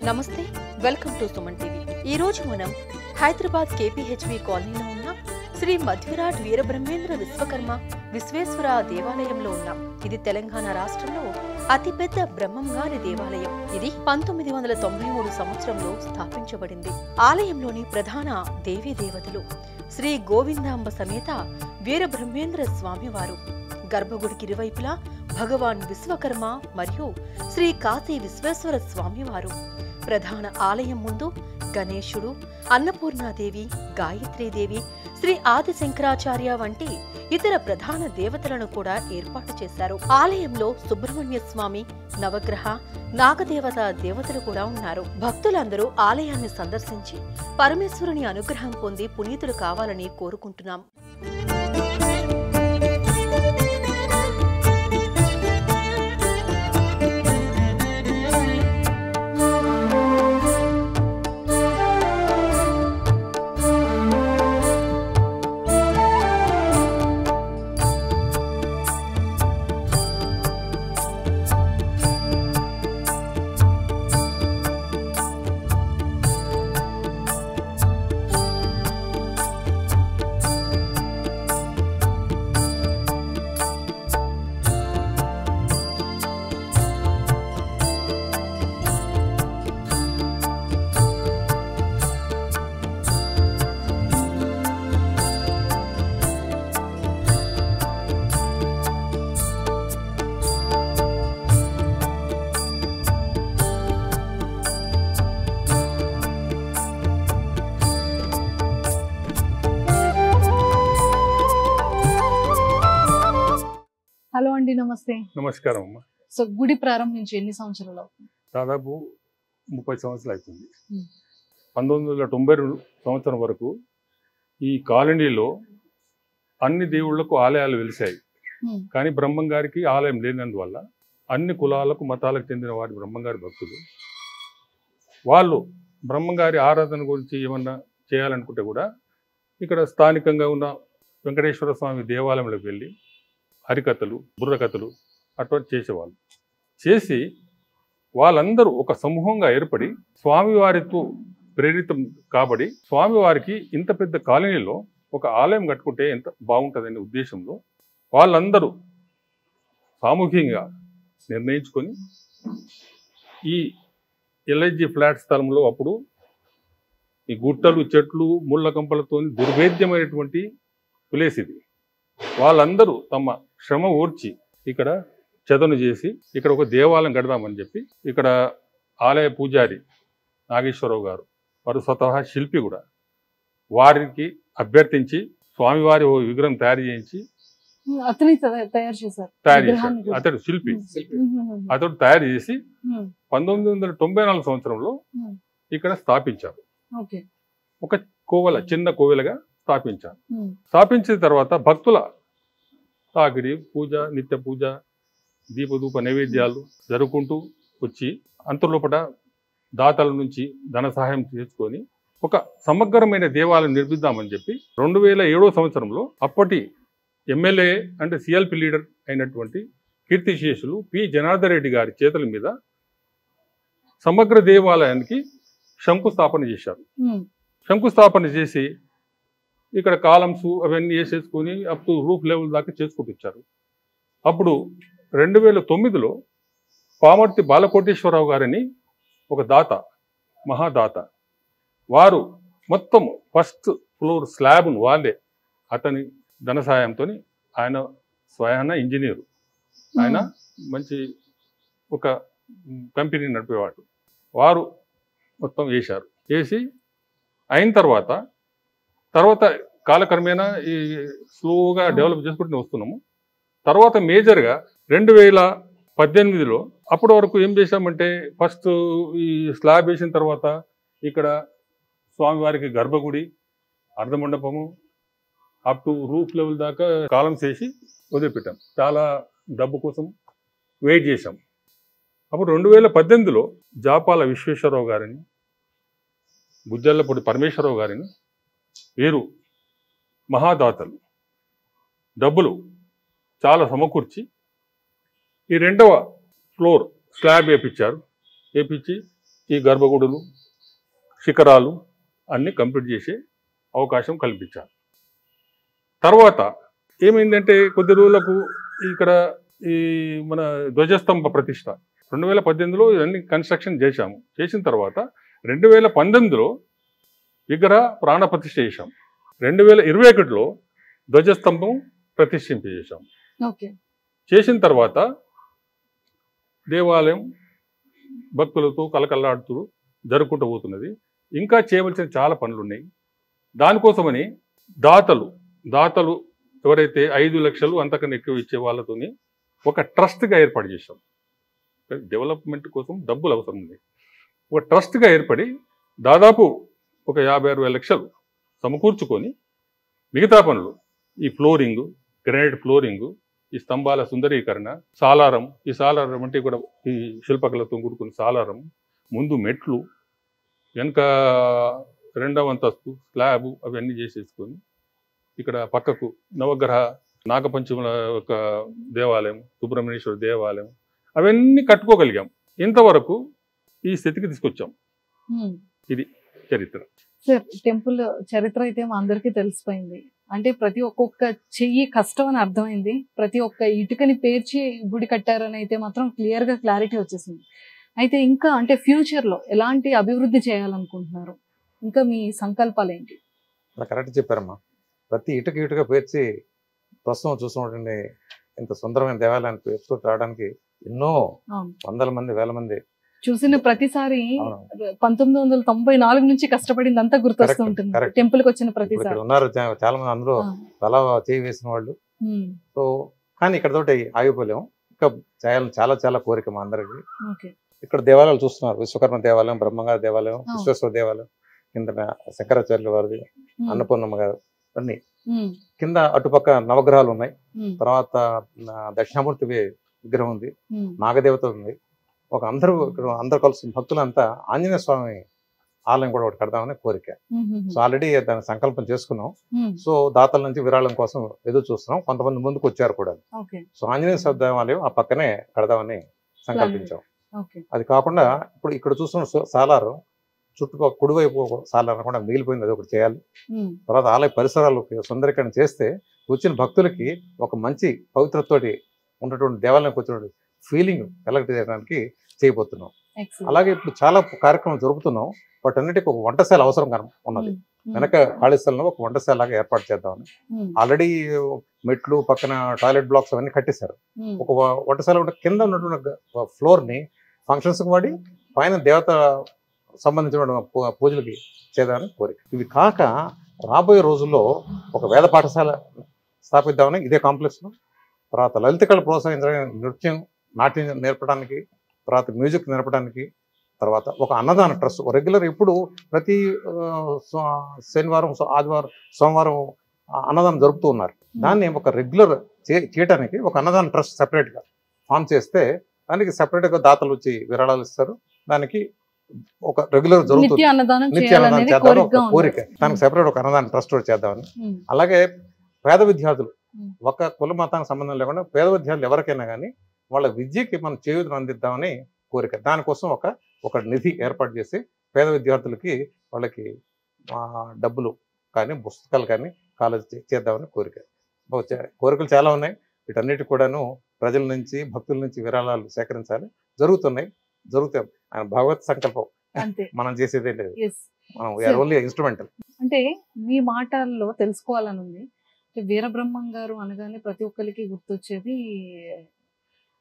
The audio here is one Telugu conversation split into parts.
నమస్తే, వెల్కమ్ టు సుమన్ టీవీ. ఈ రోజు మనం హైదరాబాద్ కేపీహెచ్బి కాలనీలో ఉన్న శ్రీ మధ్విరాట్ వీరబ్రహ్మేంద్ర విశ్వకర్మ విశ్వేశ్వర దేవాలయంలో ఉన్నాం. ఇది తెలంగాణ రాష్ట్రంలో అతిపెద్ద బ్రహ్మంగారి దేవాలయం. ఇది 1993 సంవత్సరంలో స్థాపించబడింది. ఆలయంలోని ప్రధాన దేవీ దేవతలు శ్రీ గోవిందాంబ సమేత వీరబ్రహ్మేంద్ర స్వామివారు. గర్భగుడికి ఇరువైపులా భగవాన్ విశ్వకర్మ మరియు శ్రీ కాశీ విశ్వేశ్వర స్వామివారు. ప్రధాన ఆలయం ముందు గణేశుడు, అన్నపూర్ణాదేవి, గాయత్రీదేవి, శ్రీ ఆది శంకరాచార్య వంటి ఇతర ప్రధాన దేవతలను కూడా ఏర్పాటు చేశారు. ఆలయంలో సుబ్రహ్మణ్య స్వామి, నవగ్రహ, నాగదేవత దేవతలు కూడా ఉన్నారు. భక్తులందరూ ఆలయాన్ని సందర్శించి పరమేశ్వరుని అనుగ్రహం పొంది పునీతులు కావాలని కోరుకుంటున్నాం. హలో అండి, నమస్తే. నమస్కారం అమ్మా. సో గుడి ప్రారంభించి ఎన్ని సంవత్సరాలు? దాదాపు 30 సంవత్సరాలు అవుతుంది. 1992 సంవత్సరం వరకు ఈ కాలనీలో అన్ని దేవుళ్లకు ఆలయాలు వెలిశాయి. కానీ బ్రహ్మంగారికి ఆలయం లేనందువల్ల అన్ని కులాలకు మతాలకు చెందిన వారి బ్రహ్మంగారి భక్తులు వాళ్ళు బ్రహ్మంగారి ఆరాధన గురించి ఏమన్నా చేయాలనుకుంటే కూడా ఇక్కడ స్థానికంగా ఉన్న వెంకటేశ్వర స్వామి దేవాలయంలోకి వెళ్ళి హరికథలు, బుర్రకథలు అటువంటి చేసేవాళ్ళు. చేసి వాళ్ళందరూ ఒక సమూహంగా ఏర్పడి స్వామివారితో ప్రేరితం కాబడి స్వామివారికి ఇంత పెద్ద కాలనీలో ఒక ఆలయం కట్టుకుంటే ఎంత బాగుంటుందనే ఉద్దేశంలో వాళ్ళందరూ సామూహికంగా నిర్ణయించుకొని ఈ ఎల్ఐజి ఫ్లాట్ స్థలంలో అప్పుడు ఈ గుట్టలు, చెట్లు, ముళ్ళ కంపలతో దుర్భేద్యమైనటువంటి ప్లేస్ ఇది. వాళ్ళందరూ తమ శ్రమ ఓర్చి ఇక్కడ చదును చేసి ఇక్కడ ఒక దేవాలయం కడదామని చెప్పి ఇక్కడ ఆలయ పూజారి నాగేశ్వరరావు గారు, వారు స్వతహా శిల్పి కూడా, వారికి అభ్యర్థించి స్వామివారి ఓ విగ్రహం తయారు చేయించి అతడు శిల్పి అతడు తయారు చేసి 1994 సంవత్సరంలో ఇక్కడ స్థాపించారు. ఒక కోవెల, చిన్న కోవెలగా స్థాపించారు. స్థాపించిన తర్వాత భక్తుల తాకిడి, పూజ, నిత్య పూజ, దీపధూప నైవేద్యాలు జరుపుకుంటూ వచ్చి అంతర్లోపట దాతల నుంచి ధన సహాయం చేసుకొని ఒక సమగ్రమైన దేవాలయం నిర్మిద్దామని చెప్పి 2007 సంవత్సరంలో అప్పటి ఎమ్మెల్యే అంటే సిఎల్పి లీడర్ అయినటువంటి కీర్తిశేషులు పి జనార్దన్ రెడ్డి గారి చేతుల మీద సమగ్ర దేవాలయానికి శంకుస్థాపన చేశారు. శంకుస్థాపన చేసి ఇక్కడ కాలమ్స్ అవన్నీ వేసేసుకొని అప్ టు రూఫ్ లెవెల్ దాకా చేసుకుంటూ వచ్చారు. అప్పుడు 2009లో పామర్తి బాలకోటేశ్వరరావు గారని ఒక దాత, మహాదాత, వారు మొత్తం ఫస్ట్ ఫ్లోర్ స్లాబ్ను వాళ్ళే అతని ధన సహాయంతో, ఆయన స్వయాన ఇంజనీరు, ఆయన మంచి ఒక కంపెనీ నడిపేవాడు, వారు మొత్తం వేశారు. వేసి అయిన తర్వాత కాలక్రమేణా ఈ స్లోగా డెవలప్ చేసుకుంటూ వస్తున్నాము. తర్వాత మేజర్గా 2018లో అప్పటి వరకు ఏం చేశామంటే ఫస్ట్ ఈ స్లాబ్ వేసిన తర్వాత ఇక్కడ స్వామివారికి గర్భగుడి, అర్ధమండపము అప్ టు రూఫ్ లెవెల్ దాకా కాలమ్స్ వేసి వదిలిపెట్టాం. చాలా డబ్బు కోసం వెయిట్ చేశాం. అప్పుడు 2018లో జాపాల విశ్వేశ్వరరావు గారిని, గుజ్జల్లపూడి పరమేశ్వరరావు గారిని, వీరు మహాదాతలు డబ్బులు చాలా సమకూర్చి ఈ 2వ ఫ్లోర్ స్లాబ్ వేపించారు. వేపించి ఈ గర్భగుడులు శిఖరాలు అన్నీ కంప్లీట్ చేసే అవకాశం కల్పించాలి. తర్వాత ఏమైందంటే కొద్ది రోజులకు ఇక్కడ ఈ మన ధ్వజస్తంభ ప్రతిష్ట 2018లో ఇవన్నీ కన్స్ట్రక్షన్ చేశాము. చేసిన తర్వాత 2019లో విగ్రహ ప్రాణ ప్రతిష్ఠ చేశాం. 2021లో ధ్వజస్తంభం ప్రతిష్ఠింపజేశాం. చేసిన తర్వాత దేవాలయం భక్తులతో కలకల్లాడుతూ జరుపుకుంటూ పోతున్నది. ఇంకా చేయవలసిన చాలా పనులు ఉన్నాయి. దానికోసమని దాతలు ఎవరైతే 5 లక్షలు అంతకన్నా ఎక్కువ ఇచ్చే వాళ్ళతోని ఒక ట్రస్ట్గా ఏర్పాటు చేశాం. డెవలప్మెంట్ కోసం డబ్బులు అవసరం ఉంది. ఒక ట్రస్ట్గా ఏర్పడి దాదాపు ఒక 50-60 లక్షలు సమకూర్చుకొని మిగతా పనులు ఈ ఫ్లోరింగు, గ్రానైట్ ఫ్లోరింగు, ఈ స్తంభాల సుందరీకరణ, సాలారం, ఈ సాలారం అంటే కూడా ఈ శిల్పకళతో కూడుకున్న సాలారం, ముందు మెట్లు, వెనక 2వ అంతస్తు స్లాబు అవన్నీ చేసేసుకొని ఇక్కడ పక్కకు నవగ్రహ నాగపంచముల యొక్క దేవాలయం, సుబ్రహ్మణ్యేశ్వర దేవాలయం అవన్నీ కట్టుకోగలిగాం. ఇంతవరకు ఈ స్థితికి తీసుకొచ్చాం. ఇది చరిత్ర. సార్, టెంపుల్ చరిత్ర అయితే మా అందరికీ తెలిసిపోయింది. అంటే ప్రతి ఒక్కొక్క చెయ్యి కష్టం అని అర్థమైంది. ప్రతి ఒక్క ఇటుకని పేర్చి గుడి కట్టారని అయితే మాత్రం క్లియర్గా క్లారిటీ వచ్చేసింది. అయితే ఇంకా అంటే ఫ్యూచర్లో ఎలాంటి అభివృద్ధి చేయాలనుకుంటున్నారు? ఇంకా మీ సంకల్పాలు ఏంటి? కరెక్ట్ చెప్పారమ్మా. ప్రతి ఇటుక పేర్చి ప్రస్తుతం చూస్తున్నటువంటి ఇంత సుందరమైన దేవాలయాన్ని పేర్చుకుంటూ రావడానికి ఎన్నో వందల మంది, వేల మంది చూసిన ప్రతిసారి 1994 నుంచి కష్టపడింది అంతా గుర్తొస్తూ ఉంటుంది. టెంపుల్ కి వచ్చిన ప్రతిసారి ఉన్నారు చాలా మంది, అందులో తల చేయి వేసిన వాళ్ళు. సో కానీ ఇక్కడ తోటి ఆగిపోలేము. ఇంకా చేయాలని చాలా చాలా కోరిక మా అందరికి. ఇక్కడ దేవాలయాలు చూస్తున్నారు. విశ్వకర్మ దేవాలయం, బ్రహ్మంగారి దేవాలయం, విశ్వేశ్వర దేవాలయం, కింద శంకరాచార్యుల వారిది, అన్నపూర్ణమ్మ గారు అన్ని, కింద అటుపక్క నవగ్రహాలు ఉన్నాయి. తర్వాత దక్షిణామూర్తి విగ్రహం ఉంది, నాగదేవత ఉంది. అందరూ కలిసి భక్తులంతా ఆంజనేయ స్వామి ఆలయం కూడా ఒకటి కడదామని కోరిక. సో ఆల్రెడీ దాన్ని సంకల్పం చేసుకున్నాం. సో దాతల నుంచి విరాళం కోసం ఎదురు చూస్తున్నాం. కొంతమంది ముందుకు వచ్చారు కూడా. సో ఆంజనేయ స్వామి దేవాలయం ఆ పక్కనే కడదామని సంకల్పించాం. అది కాకుండా ఇప్పుడు ఇక్కడ చూస్తున్న సాలారు చుట్టుపక్కల కుడివైపు సాలారు కూడా మిగిలిపోయింది, అది ఒకటి చేయాలి. తర్వాత ఆలయ పరిసరాలు సుందరీకరణ చేస్తే వచ్చిన భక్తులకి ఒక మంచి పవిత్రతతోటి ఉన్నటువంటి దేవాలయానికి వచ్చినటువంటి ఫీలింగ్ కలెక్ట్ చేయడానికి చేయబోతున్నాం. అలాగే ఇప్పుడు చాలా కార్యక్రమాలు జరుపుతున్నాం. వాటన్నిటికీ ఒక వంటశాల అవసరం ఉన్నది. వెనక ఖాళీ స్థలంలో ఒక వంటశాల లాగా ఏర్పాటు చేద్దామని ఆల్రెడీ మెట్లు పక్కన టాయిలెట్ బ్లాక్స్ అవన్నీ కట్టేశారు. ఒక వంటశాల కింద ఉన్నటువంటి ఫ్లోర్ ని ఫంక్షన్స్ కి వాడి పైన దేవత సంబంధించిన పూజలకి చేద్దామని కోరిక. ఇవి కాక రాబోయే రోజుల్లో ఒక వేద పాఠశాల స్థాపిద్దామని ఇదే కాంప్లెక్స్ లో, తర్వాత లలిత కళ ప్రోత్సహించడానికి, నృత్యం నాట్యం నేర్పడానికి, తర్వాత మ్యూజిక్ నేర్పడానికి, తర్వాత ఒక అన్నదాన ట్రస్ట్ రెగ్యులర్ ఇప్పుడు ప్రతి శనివారం, ఆదివారం, సోమవారం అన్నదానం జరుపుతూ ఉన్నారు. దాన్ని ఒక రెగ్యులర్ చేయడానికి ఒక అన్నదాన ట్రస్ట్ సెపరేట్గా ఫామ్ చేస్తే దానికి సెపరేట్గా దాతలు వచ్చి విరాళాలు ఇస్తారు. దానికి ఒక రెగ్యులర్ జరుగుతుంది, నిత్య అన్నదానం చేద్దామని ఒక కోరిక. దానికి సెపరేట్ ఒక అన్నదాన ట్రస్ట్ చేద్దామని. అలాగే పేద విద్యార్థులు, ఒక కుల మతానికి సంబంధం లేకుండా పేద విద్యార్థులు ఎవరికైనా కానీ వాళ్ళ విద్యకి మనం చేయూతను అందిద్దామని కోరిక. దానికోసం ఒక నిధి ఏర్పాటు చేసి పేద విద్యార్థులకి వాళ్ళకి డబ్బులు కానీ పుస్తకాలు కానీ కాలేజ్ చేద్దామని కోరిక. కోరికలు చాలా ఉన్నాయి. వీటన్నిటి కూడాను ప్రజల నుంచి, భక్తుల నుంచి విరాళాలు సేకరించాలి. జరుగుతాయి. ఆయన భగవత్ సంకల్పం, మనం చేసేదే లేదు. మనం ఓన్లీ ఇన్స్ట్రుమెంటల్. అంటే మీ మాటల్లో తెలుసుకోవాలని ఉంది. వీరబ్రహ్మం గారు అనగానే ప్రతి ఒక్కరికి గుర్తొచ్చేది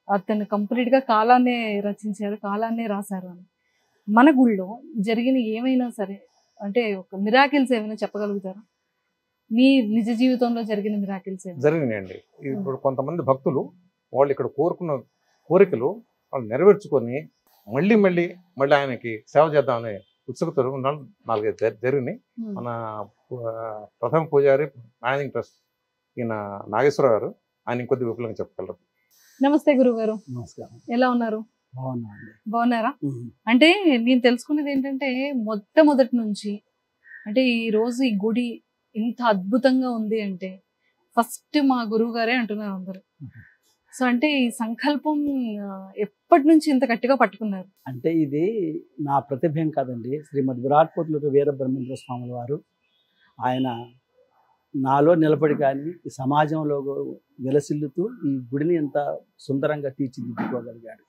అతను కంప్లీట్ గా కాలాన్నే రచించారు, కాలాన్నే రాశారు అని. మన గుళ్ళో జరిగిన ఏమైనా సరే అంటే ఒక మిరాకిల్స్ ఏమైనా చెప్పగలుగుతారా? మీ నిజ జీవితంలో జరిగిన మిరాకిల్స్ జరిగినాయండి. ఇప్పుడు కొంతమంది భక్తులు వాళ్ళు ఇక్కడ కోరుకున్న కోరికలు వాళ్ళు నెరవేర్చుకొని మళ్ళీ ఆయనకి సేవ చేద్దామనే ఉత్సుకతలు 4-5 జరిగినాయి. మన ప్రథమ పూజారి మేనేజింగ్ ట్రస్ట్ ఈయన నాగేశ్వర గారు, ఆయన ఇంకొద్ది విపులంగా చెప్పగలరు. నమస్తే గురువు గారు. నమస్కారం. ఎలా ఉన్నారు? బాగున్నారా? అంటే నేను తెలుసుకునేది ఏంటంటే మొట్టమొదటి నుంచి అంటే ఈ రోజు ఈ గుడి ఇంత అద్భుతంగా ఉంది అంటే ఫస్ట్ మా గురువు గారే అంటున్నారు అందరూ. సో అంటే ఈ సంకల్పం ఎప్పటి నుంచి ఇంత గట్టిగా పట్టుకున్నారు? అంటే ఇది నా ప్రతిభం కాదండి. శ్రీమద్ విరాట్ పొట్లూరి వీరబ్రహ్మేంద్ర స్వాముల వారు ఆయన నాలో నిలబడి కానీ ఈ సమాజంలో విలసిల్లుతూ ఈ గుడిని ఎంత సుందరంగా తీర్చిదిద్దుకోగలిగాడు.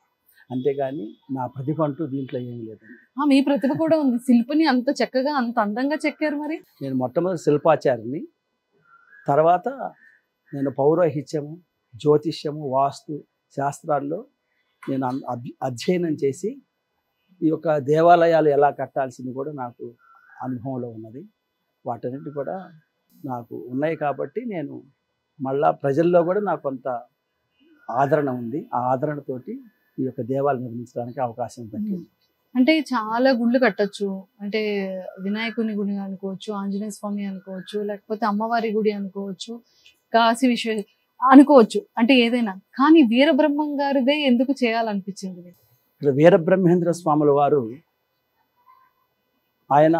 అంతేగాని నా ప్రతిభ అంటూ దీంట్లో ఏమీ లేదండి. మీ ప్రతిభ కూడా ఉంది. శిల్పిని అంత చక్కగా అంత అందంగా చెక్కారు. మరి నేను మొట్టమొదటి శిల్పాచారిని, తర్వాత నేను పౌరోహిత్యము, జ్యోతిష్యము, వాస్తు శాస్త్రాల్లో నేను అధ్యయనం చేసి ఈ యొక్క దేవాలయాలు ఎలా కట్టాల్సింది కూడా నాకు అనుభవంలో ఉన్నది. వాటన్నిటి కూడా నాకు ఉన్నాయి కాబట్టి నేను మళ్ళా ప్రజల్లో కూడా నాకు కొంత ఆదరణ ఉంది. ఆ ఆదరణతోటి ఈ యొక్క దేవాలయం నిర్మించడానికి అవకాశం దక్కింది. అంటే చాలా గుళ్ళు కట్టొచ్చు. అంటే వినాయకుని గుడి అనుకోవచ్చు, ఆంజనేయ స్వామి అనుకోవచ్చు, లేకపోతే అమ్మవారి గుడి అనుకోవచ్చు, కాశీ విశ్వ అనుకోవచ్చు, అంటే ఏదైనా. కానీ వీరబ్రహ్మం గారిదే ఎందుకు చేయాలనిపించింది? ఇక్కడ వీరబ్రహ్మేంద్ర స్వాముల వారు ఆయన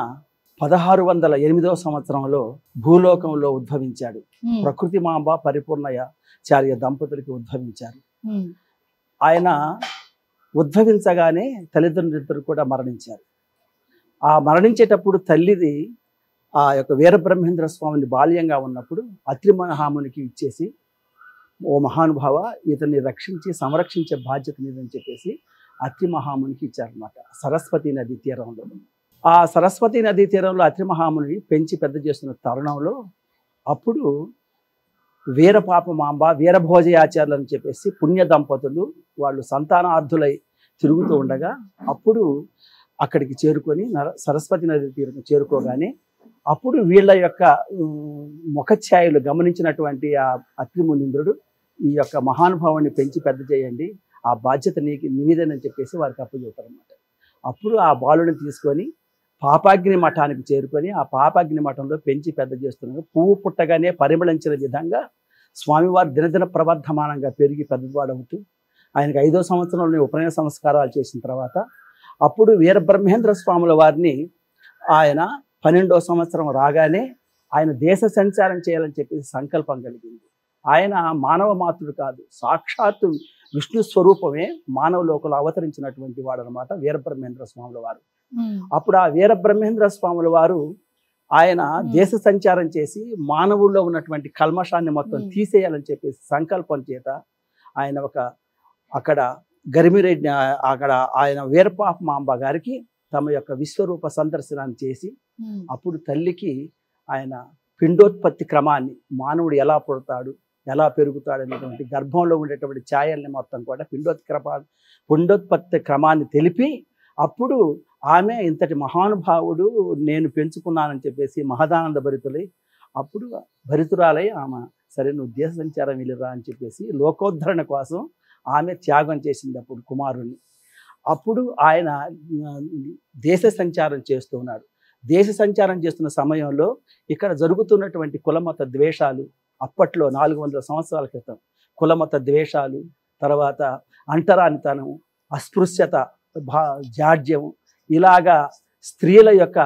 1608వ సంవత్సరంలో భూలోకంలో ఉద్భవించాడు. ప్రకృతి మాంబ పరిపూర్ణయాచార్య దంపతులకి ఉద్భవించారు. ఆయన ఉద్భవించగానే తల్లిదండ్రులిద్దరు కూడా మరణించారు. ఆ మరణించేటప్పుడు తల్లిది ఆ యొక్క వీరబ్రహ్మేంద్ర స్వామిని బాల్యంగా ఉన్నప్పుడు అత్రి మహామునికి ఇచ్చేసి, ఓ మహానుభావ ఇతన్ని రక్షించి సంరక్షించే బాధ్యత నీదని చెప్పేసి అత్రి మహామునికి ఇచ్చారనమాట. సరస్వతి నది తీరంలో. ఆ సరస్వతి నదీ తీరంలో అత్రి మహాముని పెంచి పెద్ద చేస్తున్న తరుణంలో అప్పుడు వీరపాపమాంబ వీరభోజయాచార్యులు అని చెప్పేసి పుణ్య దంపతులు వాళ్ళు సంతానార్థులై తిరుగుతూ ఉండగా అప్పుడు అక్కడికి చేరుకొని సరస్వతి నది తీరం చేరుకోగానే అప్పుడు వీళ్ళ యొక్క ముఖఛాయలు గమనించినటువంటి ఆ అత్రి మునీంద్రుడు ఈ యొక్క మహానుభావాన్ని పెంచి పెద్ద చేయండి, ఆ బాధ్యత నీదేనని చెప్పేసి వారికి అప్పచెప్తారు అన్నమాట. అప్పుడు ఆ బాలుని తీసుకొని పాపాగ్ని మఠానికి చేరుకొని ఆ పాపాగ్ని మఠంలో పెంచి పెద్ద చేస్తున్నారు. పువ్వు పుట్టగానే పరిమళించిన విధంగా స్వామివారు దినదిన ప్రవర్ధమానంగా పెరిగి పెద్దవాడవుతూ ఆయనకు 5వ సంవత్సరంలో ఉపనయన సంస్కారాలు చేసిన తర్వాత అప్పుడు వీరబ్రహ్మేంద్ర స్వాముల వారిని ఆయన 12వ సంవత్సరం రాగానే ఆయన దేశ సంచారం చేయాలని చెప్పేసి సంకల్పం కలిగింది. ఆయన మానవ మాతృడు కాదు, సాక్షాత్తు విష్ణు స్వరూపమే మానవ లోకంలో అవతరించినటువంటి వాడు అనమాట వీరబ్రహ్మేంద్ర స్వాముల వారు. అప్పుడు ఆ వీరబ్రహ్మేంద్ర స్వాముల వారు ఆయన దేశ సంచారం చేసి మానవుల్లో ఉన్నటువంటి కల్మషాన్ని మొత్తం తీసేయాలని చెప్పేసి సంకల్పం చేత ఆయన అక్కడ గరిమిరెడ్డి అక్కడ ఆయన వీరపాపమాంబ గారికి తమ యొక్క విశ్వరూప సందర్శనాన్ని చేసి అప్పుడు తల్లికి ఆయన పిండోత్పత్తి క్రమాన్ని, మానవుడు ఎలా పుడతాడు ఎలా పెరుగుతాడు అనేటువంటి గర్భంలో ఉండేటువంటి ఛాయల్ని మొత్తం కూడా పిండోత్పత్తి క్రమాన్ని తెలిపి అప్పుడు ఆమె ఇంతటి మహానుభావుడు నేను పెంచుకున్నానని చెప్పేసి మహదానంద భరితులై అప్పుడు భరితురాలై ఆమె సరే నువ్వు దేశ సంచారం వెళ్ళిరా అని చెప్పేసి లోకోద్ధరణ కోసం ఆమె త్యాగం చేసింది అప్పుడు కుమారుణ్ణి. అప్పుడు ఆయన దేశ సంచారం చేస్తున్నాడు. దేశ సంచారం చేస్తున్న సమయంలో ఇక్కడ జరుగుతున్నటువంటి కులమత ద్వేషాలు, అప్పట్లో 400 సంవత్సరాల క్రితం కులమత ద్వేషాలు, తర్వాత అంటరానితనం, అస్పృశ్యత, జాడ్యం, ఇలాగా స్త్రీల యొక్క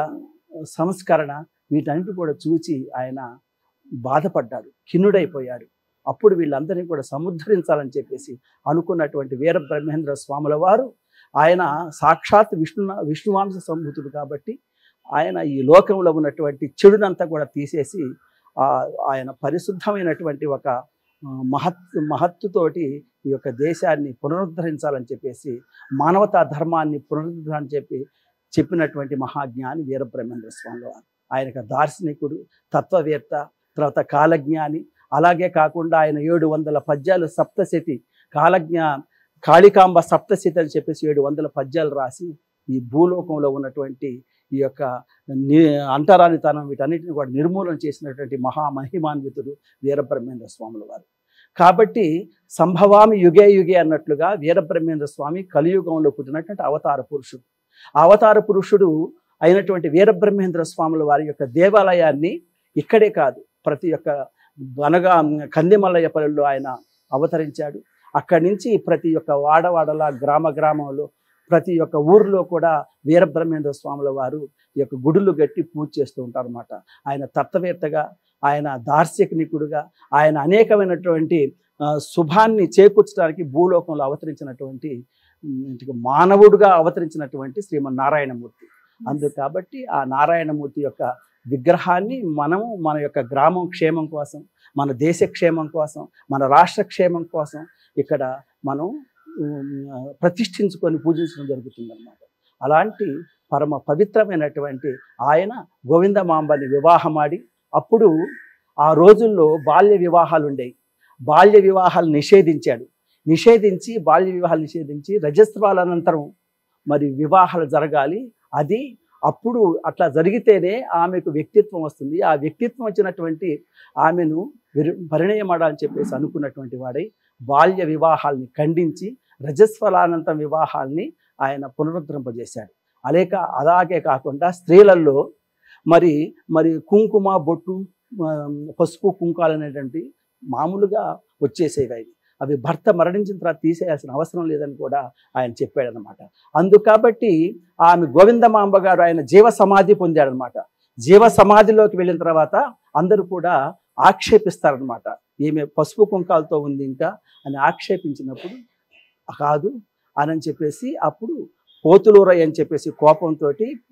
సంస్కరణ వీటన్నిటి కూడా చూచి ఆయన బాధపడ్డాడు, ఖిన్నుడైపోయాడు. అప్పుడు వీళ్ళందరినీ కూడా సముద్ధరించాలని చెప్పేసి అనుకున్నటువంటి వీరబ్రహ్మేంద్ర స్వాముల వారు ఆయన సాక్షాత్ విష్ణువాంశ సంభూతుడు కాబట్టి ఆయన ఈ లోకంలో ఉన్నటువంటి చెడునంతా కూడా తీసేసి ఆయన పరిశుద్ధమైనటువంటి ఒక మహత్తుతోటి ఈ యొక్క దేశాన్ని పునరుద్ధరించాలని చెప్పేసి మానవతా ధర్మాన్ని పునరుద్ధరణ చెప్పినటువంటి మహాజ్ఞాని వీరబ్రహ్మేంద్ర స్వామి వారు. ఆయనకు దార్శనికుడు, తత్వవేత్త, తర్వాత కాలజ్ఞాని. అలాగే కాకుండా ఆయన 700 పద్యాలు సప్తశతి కాళికాంబ సప్తశతి అని చెప్పేసి 700 పద్యాలు రాసి ఈ భూలోకంలో ఉన్నటువంటి ఈ యొక్క అంటరానితనం వీటన్నిటిని కూడా నిర్మూలన చేసినటువంటి మహామహిమాన్వితుడు వీరబ్రహ్మేంద్ర స్వాముల వారు. కాబట్టి సంభవామి యుగే యుగే అన్నట్లుగా వీరబ్రహ్మేంద్ర స్వామి కలియుగంలో పుట్టినటువంటి అవతార పురుషుడు. అవతార పురుషుడు అయినటువంటి వీరబ్రహ్మేంద్ర స్వాముల వారి యొక్క దేవాలయాన్ని ఇక్కడే కాదు ప్రతి ఒక్క వనగా కందిమల్లయ్యపల్లిలో ఆయన అవతరించాడు. అక్కడి నుంచి ప్రతి ఒక్క వాడవాడలా గ్రామంలో ప్రతి ఒక్క ఊరిలో కూడా వీరబ్రహ్మేంద్ర స్వాముల వారు ఈ యొక్క గుడులు గట్టి పూజ చేస్తూ ఉంటారు అన్నమాట. ఆయన తత్వవేత్తగా, ఆయన దార్శనికుడుగా, ఆయన అనేకమైనటువంటి శుభాన్ని చేకూర్చడానికి భూలోకంలో అవతరించినటువంటి మానవుడుగా అవతరించినటువంటి శ్రీమన్నారాయణమూర్తి. అందుకు కాబట్టి ఆ నారాయణమూర్తి యొక్క విగ్రహాన్ని మనము మన యొక్క గ్రామం క్షేమం కోసం, మన దేశ క్షేమం కోసం, మన రాష్ట్ర క్షేమం కోసం ఇక్కడ మనం ప్రతిష్ఠించుకొని పూజించడం జరుగుతుందన్నమాట. అలాంటి పరమ పవిత్రమైనటువంటి ఆయన గోవిందమాంబని వివాహమాడి, అప్పుడు ఆ రోజుల్లో బాల్య వివాహాలు ఉండేవి. బాల్య వివాహాలు నిషేధించి బాల్య వివాహాలు నిషేధించి రజస్వాల అనంతరం మరి వివాహాలు జరగాలి. అది అప్పుడు అట్లా జరిగితేనే ఆమెకు వ్యక్తిత్వం వస్తుంది. ఆ వ్యక్తిత్వం వచ్చినటువంటి ఆమెను పరిణయమాడాలని చెప్పేసి అనుకున్నటువంటి వాడై బాల్య వివాహాల్ని ఖండించి రజస్వలానంతం వివాహాల్ని ఆయన పునరుద్ధరింపజేశాడు. అలాగే కాకుండా స్త్రీలలో మరి కుంకుమ, బొట్టు, పసుపు, కుంకాలు అనేటువంటి మామూలుగా వచ్చేసేవి. అవి భర్త మరణించిన తర్వాత తీసేయాల్సిన అవసరం లేదని కూడా ఆయన చెప్పాడనమాట. కాబట్టి ఆమె గోవిందమాంబ గారు ఆయన జీవ సమాధి పొందాడనమాట. జీవ సమాధిలోకి వెళ్ళిన తర్వాత అందరూ కూడా ఆక్షేపిస్తారనమాట. ఈమె పసుపు కుంకాలతో ఉంది ఇంకా అని ఆక్షేపించినప్పుడు కాదు అని చెప్పేసి అప్పుడు పోతులూరయ్య అని చెప్పేసి కోపంతో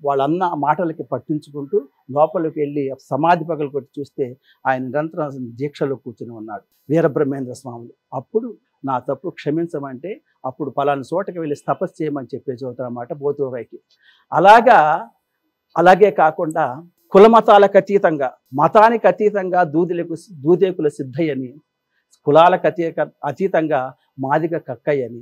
వాళ్ళన్న మాటలకి పట్టించుకుంటూ లోపలికి వెళ్ళి సమాధి పగలు కొట్టి చూస్తే ఆయన నిరంతరం దీక్షలో కూర్చుని ఉన్నాడు వీరబ్రహ్మేంద్ర స్వాములు. అప్పుడు నా తప్పు క్షమించమంటే అప్పుడు పలానా చోటకి వెళ్ళి తపస్సు చేయమని చెప్పేసి అవుతారన్నమాట పోతులూరయ్యకి. అలాగే కాకుండా కులమతాలకు అతీతంగా, మతానికి అతీతంగా దూదేకుల సిద్ధయ్యని, కులాలకు అతీతంగా మాదిగ కక్కయ్యని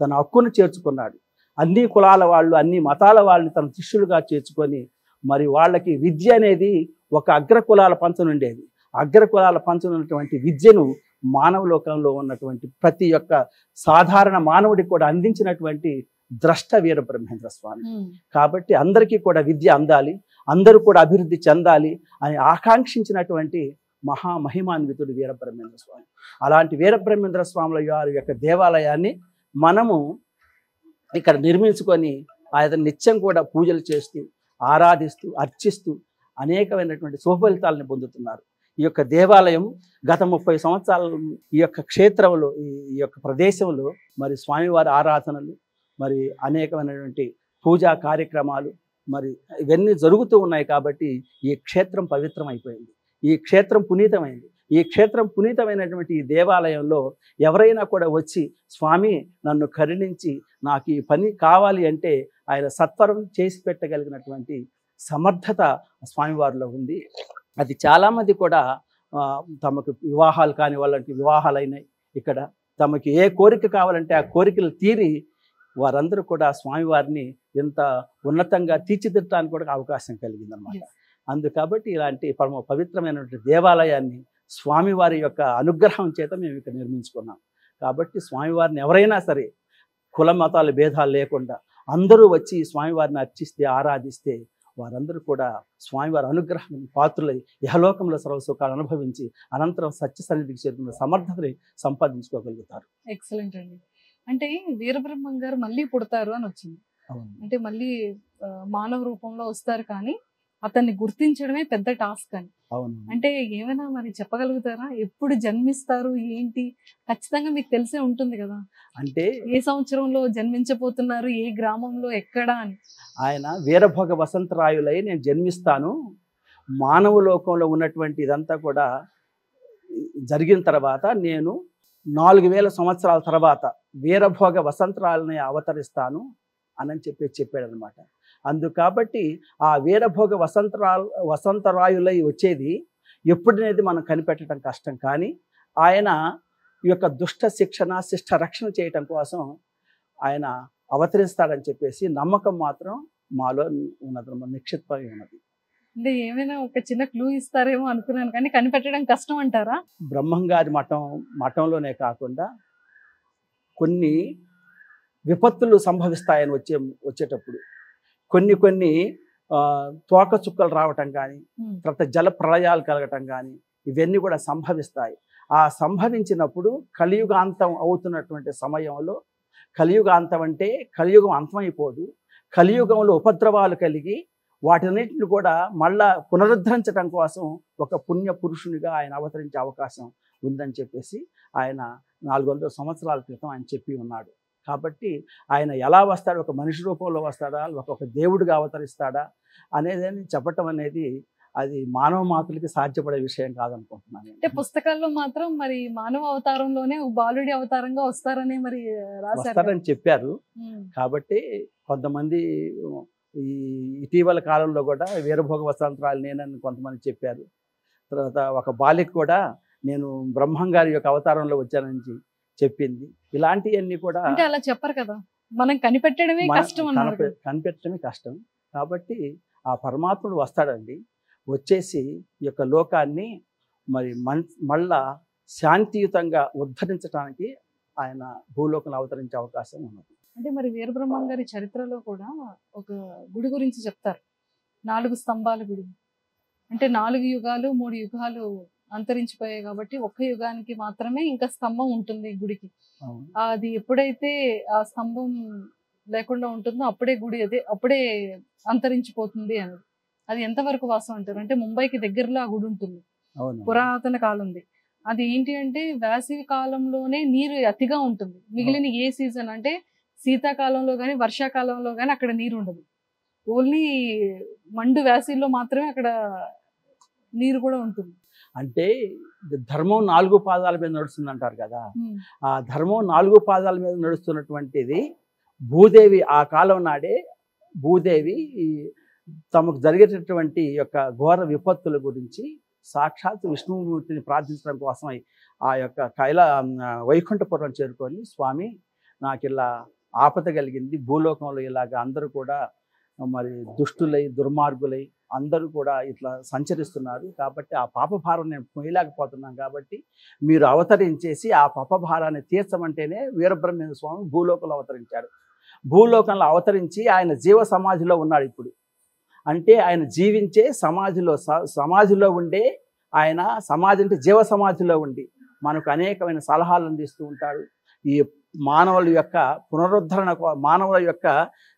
తన హక్కును చేర్చుకున్నాడు. అన్ని కులాల వాళ్ళు, అన్ని మతాల వాళ్ళని తన శిష్యులుగా చేర్చుకొని మరి వాళ్ళకి విద్య అనేది ఒక అగ్రకులాల పంచన ఉండేది. అగ్రకులాల పంచన ఉన్నటువంటి విద్యను మానవ లోకంలో ఉన్నటువంటి ప్రతి ఒక్క సాధారణ మానవుడికి కూడా అందించినటువంటి ద్రష్ట వీరబ్రహ్మేంద్ర స్వామి. కాబట్టి అందరికీ కూడా విద్య అందాలి, అందరూ కూడా అభివృద్ధి చెందాలి అని ఆకాంక్షించినటువంటి మహామహిమాన్వితుడు వీరబ్రహ్మేంద్ర స్వామి. అలాంటి వీరబ్రహ్మేంద్ర స్వాముల వారి యొక్క దేవాలయాన్ని మనము ఇక్కడ నిర్మించుకొని ఆయన నిత్యం కూడా పూజలు చేస్తూ, ఆరాధిస్తూ, అర్చిస్తూ అనేకమైనటువంటి శుభఫలితాలను పొందుతున్నారు. ఈ యొక్క దేవాలయం గత 30 సంవత్సరాలు ఈ యొక్క క్షేత్రంలో, ఈ యొక్క ప్రదేశంలో మరి స్వామివారి ఆరాధనలు, మరి అనేకమైనటువంటి పూజా కార్యక్రమాలు మరి ఇవన్నీ జరుగుతూ ఉన్నాయి. కాబట్టి ఈ క్షేత్రం పవిత్రమైపోయింది, ఈ క్షేత్రం పునీతమైంది. ఈ క్షేత్రం పునీతమైనటువంటి ఈ దేవాలయంలో ఎవరైనా కూడా వచ్చి స్వామి నన్ను కరుణించి నాకు ఈ పని కావాలి అంటే ఆయన సత్వరం చేసి పెట్టగలిగినటువంటి సమర్థత స్వామివారిలో ఉంది. అది చాలామంది కూడా తమకు వివాహాలు కాని వాళ్ళకి వివాహాలు అయినాయి. ఇక్కడ తమకి ఏ కోరిక కావాలంటే ఆ కోరికలు తీరి వారందరూ కూడా స్వామివారిని ఎంత ఉన్నతంగా తీర్చిదిద్దడానికి కూడా అవకాశం కలిగిందన్నమాట. కాబట్టి ఇలాంటి పరమ పవిత్రమైనటువంటి దేవాలయాన్ని స్వామివారి యొక్క అనుగ్రహం చేత మేము ఇక్కడ నిర్మించుకున్నాం. కాబట్టి స్వామివారిని ఎవరైనా సరే కుల మతాల భేదాలు లేకుండా అందరూ వచ్చి స్వామివారిని అర్చిస్తే, ఆరాధిస్తే వారందరూ కూడా స్వామివారి అనుగ్రహం పాత్రులై ఇహలోకంలో సర్వసుఖాలు అనుభవించి అనంతరం సత్య సన్నిధికి చేరుకున్న సమర్థతని సంపాదించుకోగలుగుతారు. ఎక్సలెంట్ అండి. అంటే వీరబ్రహ్మం గారు మళ్ళీ పుడతారు అని వచ్చింది. అంటే మళ్ళీ మానవ రూపంలో వస్తారు, కానీ అతన్ని గుర్తించడమే పెద్ద టాస్క్ అని. అంటే ఏమైనా మరి చెప్పగలుగుతారా? ఎప్పుడు జన్మిస్తారు, ఏంటి? ఖచ్చితంగా మీకు తెలిసే ఉంటుంది కదా, అంటే ఏ సంవత్సరంలో జన్మించబోతున్నారు, ఏ గ్రామంలో, ఎక్కడ అని. ఆయన వీరభోగ వసంతరాయులై నేను జన్మిస్తాను, మానవ లోకంలో ఉన్నటువంటి ఇదంతా కూడా జరిగిన తర్వాత నేను 4000 సంవత్సరాల తర్వాత వీరభోగ వసంతరాయులని అవతరిస్తాను అని చెప్పాడనమాట. కాబట్టి ఆ వీరభోగ వసంతరాయులై వచ్చేది ఎప్పుడనేది మనం కనిపెట్టడం కష్టం. కానీ ఆయన ఈ యొక్క దుష్ట శిక్షణ, శిష్ట రక్షణ చేయటం కోసం ఆయన అవతరిస్తాడని చెప్పేసి నమ్మకం మాత్రం మాలో ఉన్నది, నిక్షిప్తమై ఉన్నది. అంటే ఏమైనా ఒక చిన్న క్లూ ఇస్తారేమో అనుకున్నాను, కానీ కనిపెట్టడం కష్టం అంటారా? బ్రహ్మంగారి మఠంలోనే కాకుండా కొన్ని విపత్తులు సంభవిస్తాయని వచ్చేటప్పుడు కొన్ని తోక చుక్కలు రావటం కానీ, తర్వాత జల ప్రళయాలు కలగటం కానీ ఇవన్నీ కూడా సంభవిస్తాయి. ఆ సంభవించినప్పుడు కలియుగాంతం అవుతున్నటువంటి సమయంలో కలియుగ అంతం అంటే కలియుగం అంతమైపోదు, కలియుగంలో ఉపద్రవాలు కలిగి వాటన్నిటిని కూడా మళ్ళా పునరుద్ధరించడం కోసం ఒక పుణ్య పురుషునిగా ఆయన అవతరించే అవకాశం ఉందని చెప్పేసి ఆయన 400 సంవత్సరాల క్రితం ఆయన చెప్పి ఉన్నాడు. కాబట్టి ఆయన ఎలా వస్తాడు, ఒక మనిషి రూపంలో వస్తాడా, ఒక దేవుడిగా అవతరిస్తాడా అనేది చెప్పటం అనేది అది మానవ మాతృలకి సాధ్యపడే విషయం కాదనుకుంటున్నాను. అంటే పుస్తకాల్లో మాత్రం మరి మానవ అవతారంలోనే బాలుడి అవతారంగా వస్తారని మరి వస్తారని చెప్పారు. కాబట్టి కొంతమంది ఈ ఇటీవల కాలంలో కూడా వీరభోగ వసంతరాలు నేనని కొంతమంది చెప్పారు. తర్వాత ఒక బాలిక కూడా నేను బ్రహ్మం గారి యొక్క అవతారంలో వచ్చానని చెప్పింది. ఇలాంటివన్నీ కూడా అంటే అలా చెప్పరు కదా, మనం కనిపెట్టడమే కష్టం అన్నారు. కనిపెట్టడమే కష్టం. కాబట్టి ఆ పరమాత్ముడు వస్తాడండి, వచ్చేసి ఈ యొక్క లోకాన్ని మరి మళ్ళా శాంతియుతంగా ఉద్ధరించడానికి ఆయన భూలోకంలో అవతరించే అవకాశం ఉన్నది. అంటే మరి వీరబ్రహ్మం గారి చరిత్రలో కూడా ఒక గుడి గురించి చెప్తారు, 4 స్తంభాల గుడి. అంటే 4 యుగాలు 3 యుగాలు అంతరించిపోయాయి కాబట్టి ఒక్క యుగానికి మాత్రమే ఇంకా స్తంభం ఉంటుంది గుడికి. అది ఎప్పుడైతే ఆ స్తంభం లేకుండా ఉంటుందో అప్పుడే గుడి అప్పుడే అంతరించిపోతుంది అనేది. అది ఎంతవరకు వాస్తవం అంటారు? అంటే ముంబైకి దగ్గరలో ఆ గుడి ఉంటుంది, పురాతన కాలంది. అది ఏంటి అంటే వేసవి కాలంలోనే నీరు అతిగా ఉంటుంది, మిగిలిన ఏ సీజన్ అంటే శీతాకాలంలో కానీ వర్షాకాలంలో కానీ అక్కడ నీరు ఉండదు. ఓన్లీ మండు వేసవిలో మాత్రమే అక్కడ నీరు కూడా ఉంటుంది. అంటే ధర్మం 4 పాదాల మీద నడుస్తుంది అంటారు కదా, ఆ ధర్మం 4 పాదాల మీద నడుస్తున్నటువంటిది భూదేవి. ఆ కాలం నాడే భూదేవి తమకు జరిగేటటువంటి యొక్క ఘోర విపత్తుల గురించి సాక్షాత్ విష్ణుమూర్తిని ప్రార్థించడం కోసం ఆ యొక్క వైకుంఠపురం చేరుకొని, స్వామి నాకు ఇలా ఆపద కలిగింది, భూలోకంలో ఇలాగ అందరూ కూడా మరి దుష్టులై దుర్మార్గులై అందరూ కూడా ఇట్లా సంచరిస్తున్నారు, కాబట్టి ఆ పాపభారం నేను పోయలేకపోతున్నాను, కాబట్టి మీరు అవతరించేసి ఆ పాపభారాన్ని తీర్చమంటేనే వీరబ్రహ్మేంద్ర స్వామి భూలోకంలో అవతరించాడు. భూలోకంలో అవతరించి ఆయన జీవ సమాధిలో ఉన్నాడు ఇప్పుడు. అంటే ఆయన జీవించే సమాధిలో ఉండే ఆయన సమాధి అంటే జీవ సమాధిలో ఉండి మనకు అనేకమైన సలహాలు అందిస్తూ ఉంటాడు. ఈ మానవుల యొక్క పునరుద్ధరణ, మానవుల యొక్క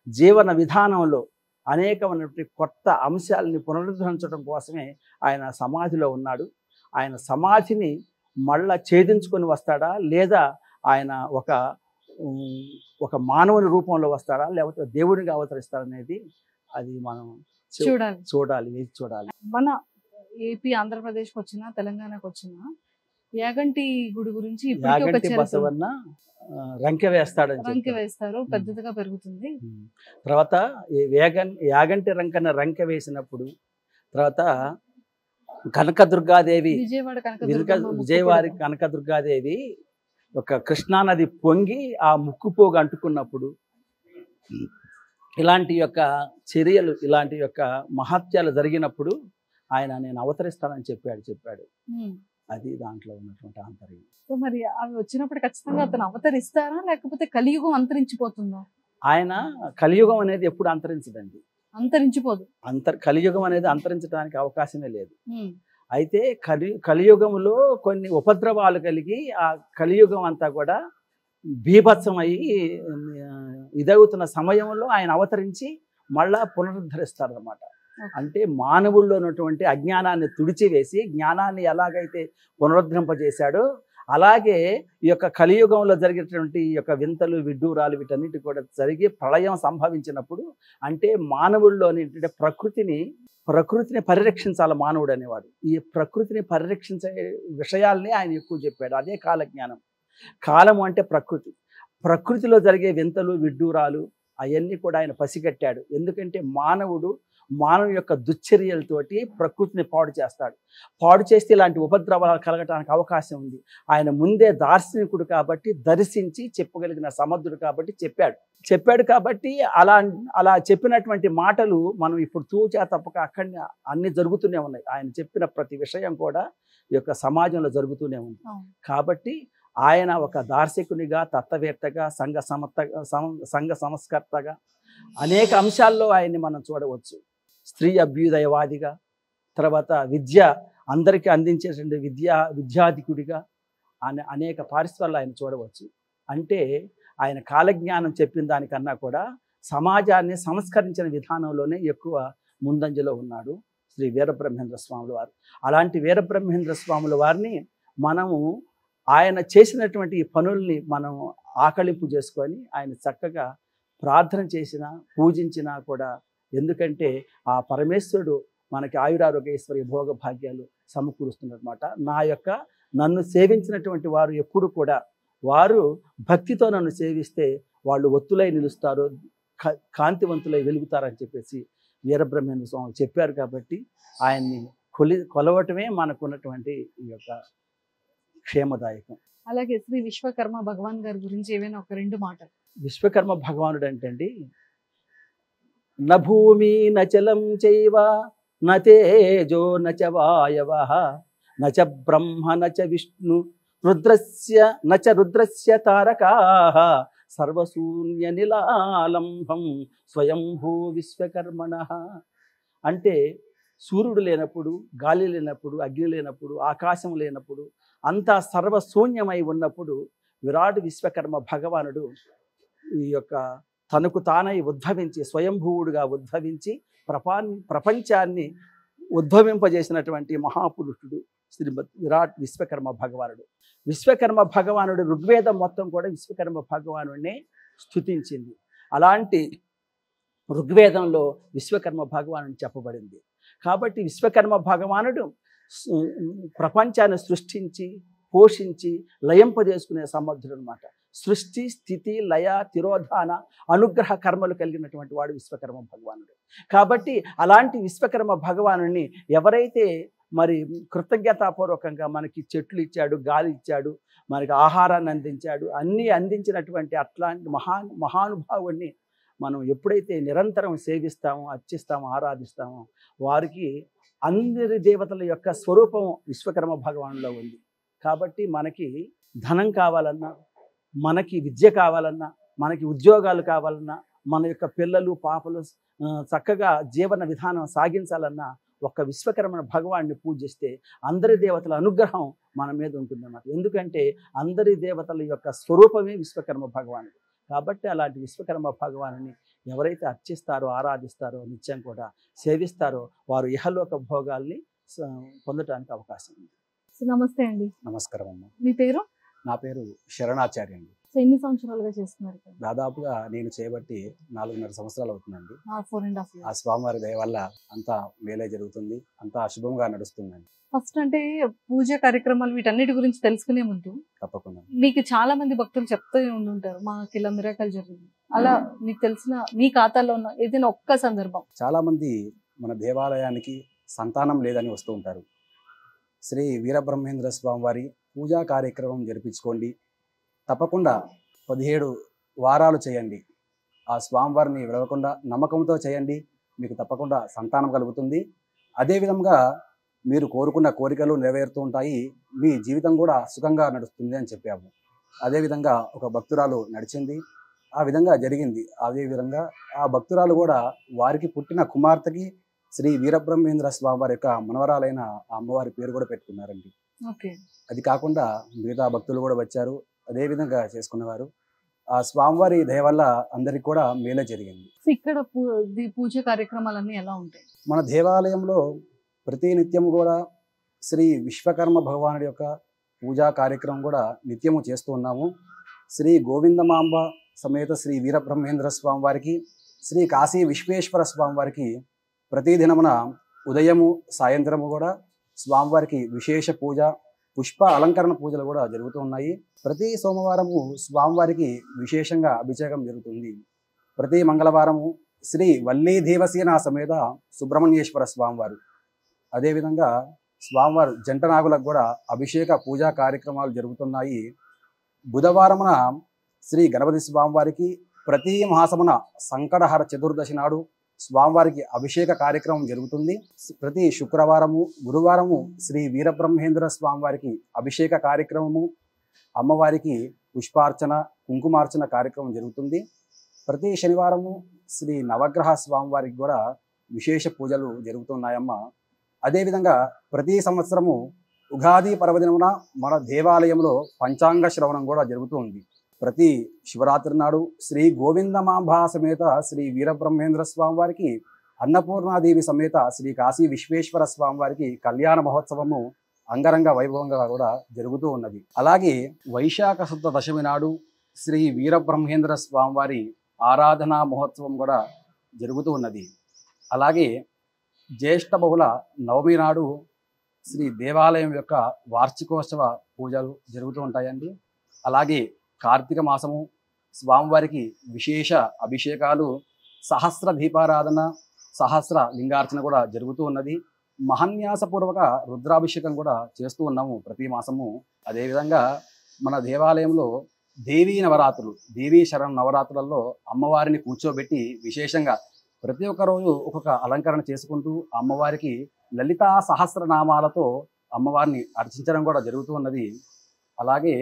జీవన విధానంలో అనేకమైనటువంటి కొత్త అంశాలని పునరుద్ధరించడం కోసమే ఆయన సమాధిలో ఉన్నాడు. ఆయన సమాధిని మళ్ళా ఛేదించుకొని వస్తాడా, లేదా ఆయన ఒక మానవుని రూపంలో వస్తాడా, లేకపోతే దేవుడిగా అవతరిస్తాడనేది అది మనం వేచి చూడాలి. మన ఏపీ ఆంధ్రప్రదేశ్కి వచ్చినా తెలంగాణకు వచ్చినా యాగంటి గుడి గురించి బసవన్న రంకె వేస్తారు, పెద్దదిగా పెరుగుతుంది. తర్వాత యాగంటి రంకె వేసినప్పుడు తర్వాత కనకదుర్గాదేవి, విజయవాడ కనకదుర్గాదేవి ఒక కృష్ణానది పొంగి ఆ ముక్కుపోగు అంటుకున్నప్పుడు ఇలాంటి యొక్క చర్యలు, ఇలాంటి యొక్క మహత్యాలు జరిగినప్పుడు ఆయన నేను అవతరిస్తానని చెప్పాడు. అది దాంట్లో ఉన్నటువంటి ఆంతర్యం. సో మరి అవి వచ్చినప్పుడు ఖచ్చితంగా అతను అవతరిస్తారా, లేకపోతే కలియుగం అంతరించిపోతుందా? ఆయన కలియుగం అనేది ఎప్పుడు అంతరించదండి, అంతరించిపోదు. కలియుగం అనేది అంతరించడానికి అవకాశమే లేదు. అయితే కలియుగంలో కొన్ని ఉపద్రవాలు కలిగి ఆ కలియుగం అంతా కూడా బీభత్సమయ్యి ఇదవుతున్న సమయంలో ఆయన అవతరించి మళ్ళా పునరుద్ధరిస్తారన్నమాట. అంటే మానవుల్లో ఉన్నటువంటి అజ్ఞానాన్ని తుడిచివేసి జ్ఞానాన్ని ఎలాగైతే పునరుద్ధరింపజేశాడో అలాగే ఈ యొక్క కలియుగంలో జరిగేటువంటి ఈ యొక్క వింతలు విడ్డూరాలు వీటన్నిటి కూడా జరిగి ప్రళయం సంభవించినప్పుడు అంటే మానవుల్లోని ప్రకృతిని పరిరక్షించాలి మానవుడు అనేవాడు. ఈ ప్రకృతిని పరిరక్షించే విషయాల్ని ఆయన ఎక్కువ చెప్పాడు. అదే కాలజ్ఞానం. కాలము అంటే ప్రకృతిలో జరిగే వింతలు విడ్డూరాలు అవన్నీ కూడా ఆయన పసిగట్టాడు. ఎందుకంటే మానవుని యొక్క దుశ్చర్యలతోటి ప్రకృతిని పాడు చేస్తాడు. పాడు చేస్తే ఇలాంటి ఉపద్రవాలు కలగటానికి అవకాశం ఉంది. ఆయన ముందే దార్శనికుడు కాబట్టి, దర్శించి చెప్పగలిగిన సమర్థుడు కాబట్టి చెప్పాడు కాబట్టి అలా చెప్పినటువంటి మాటలు మనం ఇప్పుడు తూచా తప్పక అక్కడనే అన్ని జరుగుతూనే ఉన్నాయి. ఆయన చెప్పిన ప్రతి విషయం కూడా ఈ యొక్క సమాజంలో జరుగుతూనే ఉంది. కాబట్టి ఆయన ఒక దార్శకునిగా, తత్వవేత్తగా, సంఘ సంస్కర్తగా అనేక అంశాల్లో ఆయన్ని మనం చూడవచ్చు. స్త్రీ అభ్యుదయవాదిగా, తర్వాత విద్య అందరికీ అందించేటువంటి విద్యాధికుడిగా అనేక పారిశ్రాలు ఆయన చూడవచ్చు. అంటే ఆయన కాలజ్ఞానం చెప్పిన దానికన్నా కూడా సమాజాన్ని సంస్కరించిన విధానంలోనే ఎక్కువ ముందంజలో ఉన్నాడు శ్రీ వీరబ్రహ్మేంద్ర స్వాముల వారు. అలాంటి వీరబ్రహ్మేంద్ర స్వాముల వారిని మనము ఆయన చేసినటువంటి ఈ పనుల్ని మనం ఆకళింపు చేసుకొని ఆయన చక్కగా ప్రార్థన చేసినా పూజించినా కూడా, ఎందుకంటే ఆ పరమేశ్వరుడు మనకి ఆయురారోగ్యేశ్వరి భోగ భాగ్యాలు సమకూరుస్తున్నమాట. నన్ను సేవించినటువంటి వారు ఎప్పుడు కూడా వారు భక్తితో నన్ను సేవిస్తే వాళ్ళు ఒత్తులై నిలుస్తారు, కాంతివంతులై వెలుగుతారని చెప్పేసి వీరబ్రహ్మేంద్ర స్వామి చెప్పారు. కాబట్టి ఆయన్ని కొలవటమే మనకున్నటువంటి ఈ యొక్క క్షేమదాయకం. అలాగే శ్రీ విశ్వకర్మ భగవాన్ గారి గురించి ఏవైనా ఒక 2 మాటలు. విశ్వకర్మ భగవానుడు అంటే అండి, న భూమి నచలం చైవ నతేజో నచ వాయవ నచ బ్రహ్మ నచ విష్ణు రుద్రస్య తారకాః సర్వశూన్య నిలాలంభం స్వయంభూ విశ్వకర్మణః. అంటే సూర్యుడు లేనప్పుడు, గాలి లేనప్పుడు, అగ్ని లేనప్పుడు, ఆకాశం లేనప్పుడు, అంతా సర్వశూన్యమై ఉన్నప్పుడు విరాట్ విశ్వకర్మ భగవానుడు ఈ యొక్క తనకు తానై ఉద్భవించి, స్వయంభూవుడుగా ఉద్భవించి ప్రపంచాన్ని ఉద్భవింపజేసినటువంటి మహాపురుషుడు శ్రీమద్ విరాట్ విశ్వకర్మ భగవానుడు. విశ్వకర్మ భగవానుడు ఋగ్వేదం మొత్తం కూడా విశ్వకర్మ భగవానుడినే స్తుతించింది. అలాంటి ఋగ్వేదంలో విశ్వకర్మ భగవానుడు చెప్పబడింది. కాబట్టి విశ్వకర్మ భగవానుడు ప్రపంచాన్ని సృష్టించి పోషించి లయింపజేసుకునే సమర్థుడు అనమాట. సృష్టి, స్థితి, లయ, తిరోధాన, అనుగ్రహ కర్మలు కలిగినటువంటి వాడు విశ్వకర్మ భగవానుడు. కాబట్టి అలాంటి విశ్వకర్మ భగవానుడిని ఎవరైతే మరి కృతజ్ఞతాపూర్వకంగా మనకి చెట్లు ఇచ్చాడు, గాలి ఇచ్చాడు, మనకి ఆహారాన్ని అందించాడు, అన్నీ అందించినటువంటి అట్లాంటి మహానుభావుడిని మనం ఎప్పుడైతే నిరంతరం సేవిస్తామో, అర్చిస్తామో, ఆరాధిస్తామో వారికి అందరి దేవతల యొక్క స్వరూపం విశ్వకర్మ భగవానులో ఉంది. కాబట్టి మనకి ధనం కావాలన్నా, మనకి విద్య కావాలన్నా, మనకి ఉద్యోగాలు కావాలన్నా, మన యొక్క పిల్లలు పాపలు చక్కగా జీవన విధానం సాగించాలన్నా ఒక్క విశ్వకర్మ భగవాన్ని పూజిస్తే అందరి దేవతల అనుగ్రహం మన మీద ఉంటుందన్నమాట. ఎందుకంటే అందరి దేవతల యొక్క స్వరూపమే విశ్వకర్మ భగవానుడు. కాబట్టి అలాంటి విశ్వకర్మ భగవానుని ఎవరైతే అర్చిస్తారో, ఆరాధిస్తారో, నిత్యం కూడా సేవిస్తారో వారు ఇహలోక భోగాల్ని పొందడానికి అవకాశం ఉంది. నమస్తే అండి. నమస్కారం అమ్మ. మీ పేరు? నా పేరు శరణాచార్య అండి. ఎన్ని సంవత్సరాలుగా చేస్తున్నారు? దాదాపుగా నేను చేయబట్టి 4.5 సంవత్సరాలు అవుతుందండి. 4.5 years. ఆ స్వామివారి దయ వల్ల అంతా మేలే జరుగుతుంది, అంతా శుభంగా నడుస్తుందండి. ఫస్ట్ అంటే పూజ కార్యక్రమాలు వీటన్నిటి గురించి తెలుసుకునే ముందు తప్పకుండా మీకు చాలా మంది భక్తులు చెప్తూ ఉండుంటారు మాకు ఇలా మిరాకల్ జరిగింది. అలా మీకు తెలిసిన మీ ఖాతాలో ఉన్న ఏదైనా ఒక్క సందర్భం? చాలా మంది మన దేవాలయానికి సంతానం లేదని వస్తూ ఉంటారు. శ్రీ వీరబ్రహ్మేంద్ర స్వామి వారి పూజా కార్యక్రమం జరిపించుకోండి, తప్పకుండా 17 వారాలు చేయండి, ఆ స్వామివారిని విడవకుండా నమ్మకంతో చేయండి, మీకు తప్పకుండా సంతానం కలుగుతుంది. అదేవిధంగా మీరు కోరుకున్న కోరికలు నెరవేరుతూ ఉంటాయి, మీ జీవితం కూడా సుఖంగా నడుస్తుంది అని చెప్పాము. అదేవిధంగా ఒక భక్తురాలు నడిచింది, ఆ విధంగా జరిగింది. అదేవిధంగా ఆ భక్తురాలు కూడా వారికి పుట్టిన కుమార్తెకి శ్రీ వీరబ్రహ్మేంద్ర స్వామి వారి యొక్క మనవరాలైన ఆ అమ్మవారి పేరు కూడా పెట్టుకున్నారండి. అది కాకుండా మిగతా భక్తులు కూడా వచ్చారు, అదేవిధంగా చేసుకున్నవారు. ఆ స్వామివారి దయ వల్ల అందరికి కూడా మేలే జరిగింది. ఇక్కడ పూజ కార్యక్రమాలన్నీ ఎలా ఉంటాయి? మన దేవాలయంలో ప్రతి నిత్యము కూడా శ్రీ విశ్వకర్మ భగవానుడి యొక్క పూజా కార్యక్రమం కూడా నిత్యము చేస్తూ ఉన్నాము. శ్రీ గోవిందమాంబ సమేత శ్రీ వీరబ్రహ్మేంద్ర స్వామి వారికి, శ్రీ కాశీ విశ్వేశ్వర స్వామి వారికి ప్రతిదినమున ఉదయము సాయంత్రము కూడా స్వామివారికి విశేష పూజ, పుష్ప అలంకరణ పూజలు కూడా జరుగుతూ ఉన్నాయి. ప్రతి సోమవారము స్వామివారికి విశేషంగా అభిషేకం జరుగుతుంది. ప్రతి మంగళవారము శ్రీ వల్లీ దేవసేన సమేత సుబ్రహ్మణ్యేశ్వర స్వామివారు, అదేవిధంగా స్వామివారు జంట నాగులకు కూడా అభిషేక పూజా కార్యక్రమాలు జరుగుతున్నాయి. బుధవారమున శ్రీ గణపతి స్వామివారికి ప్రతి మాసమున సంకటహర చతుర్దశి నాడు స్వామివారికి అభిషేక కార్యక్రమం జరుగుతుంది. ప్రతి శుక్రవారము, గురువారము శ్రీ వీరబ్రహ్మేంద్ర స్వామివారికి అభిషేక కార్యక్రమము, అమ్మవారికి పుష్పార్చన, కుంకుమార్చన కార్యక్రమం జరుగుతుంది. ప్రతి శనివారము శ్రీ నవగ్రహ స్వామివారికి కూడా విశేష పూజలు జరుగుతున్నాయమ్మ. అదేవిధంగా ప్రతి సంవత్సరము ఉగాది పర్వదినమున మన దేవాలయంలో పంచాంగ శ్రవణం కూడా జరుగుతూ ఉంది. ప్రతి శివరాత్రి నాడు శ్రీ గోవిందమాంబ సమేత శ్రీ వీరబ్రహ్మేంద్ర స్వామి వారికి, అన్నపూర్ణాదేవి సమేత శ్రీ కాశీ విశ్వేశ్వర స్వామి వారికి కళ్యాణ మహోత్సవము అంగరంగ వైభవంగా కూడా జరుగుతూ ఉన్నది. అలాగే వైశాఖ శుద్ధ దశమి నాడు శ్రీ వీరబ్రహ్మేంద్ర స్వామి వారి ఆరాధనా మహోత్సవం కూడా జరుగుతూ ఉన్నది. అలాగే జ్యేష్ఠ బహుళ నవమి నాడు శ్రీ దేవాలయం యొక్క వార్షికోత్సవ పూజలు జరుగుతూ ఉంటాయండి. అలాగే కార్తీక మాసము స్వామివారికి విశేష అభిషేకాలు, సహస్ర దీపారాధన, సహస్ర లింగార్చన కూడా జరుగుతూ ఉన్నది. మహాన్యాసపూర్వక రుద్రాభిషేకం కూడా చేస్తూ ఉన్నాము ప్రతి మాసము. అదేవిధంగా మన దేవాలయంలో దేవీ నవరాత్రులు, దేవీ శరణ్ నవరాత్రులలో అమ్మవారిని కూర్చోబెట్టి విశేషంగా ప్రతి ఒక్క రోజు ఒక్కొక్క అలంకరణ చేసుకుంటూ అమ్మవారికి లలితా సహస్రనామాలతో అమ్మవారిని అర్చించడం కూడా జరుగుతూ ఉన్నది. అలాగే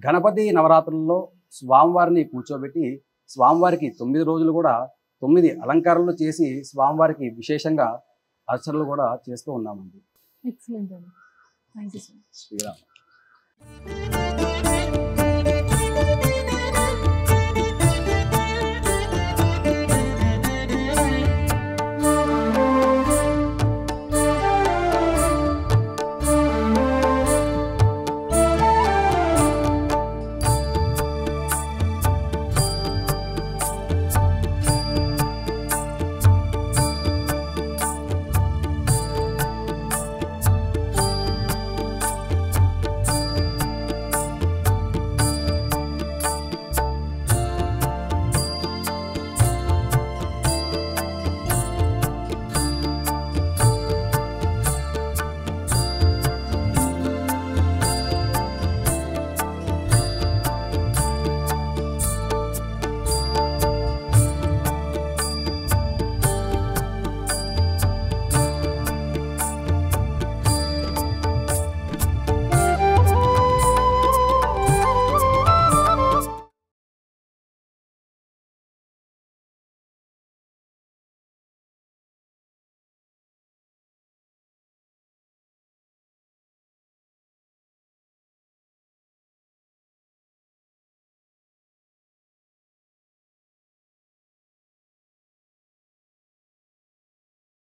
గణపతి నవరాత్రుల్లో స్వామివారిని కూర్చోబెట్టి స్వామివారికి 9 రోజులు కూడా 9 అలంకరణలు చేసి స్వామివారికి విశేషంగా అర్చనలు కూడా చేస్తూ ఉన్నామండి. ఎక్సలెంట్ అండి. Thank you so much. Sriram.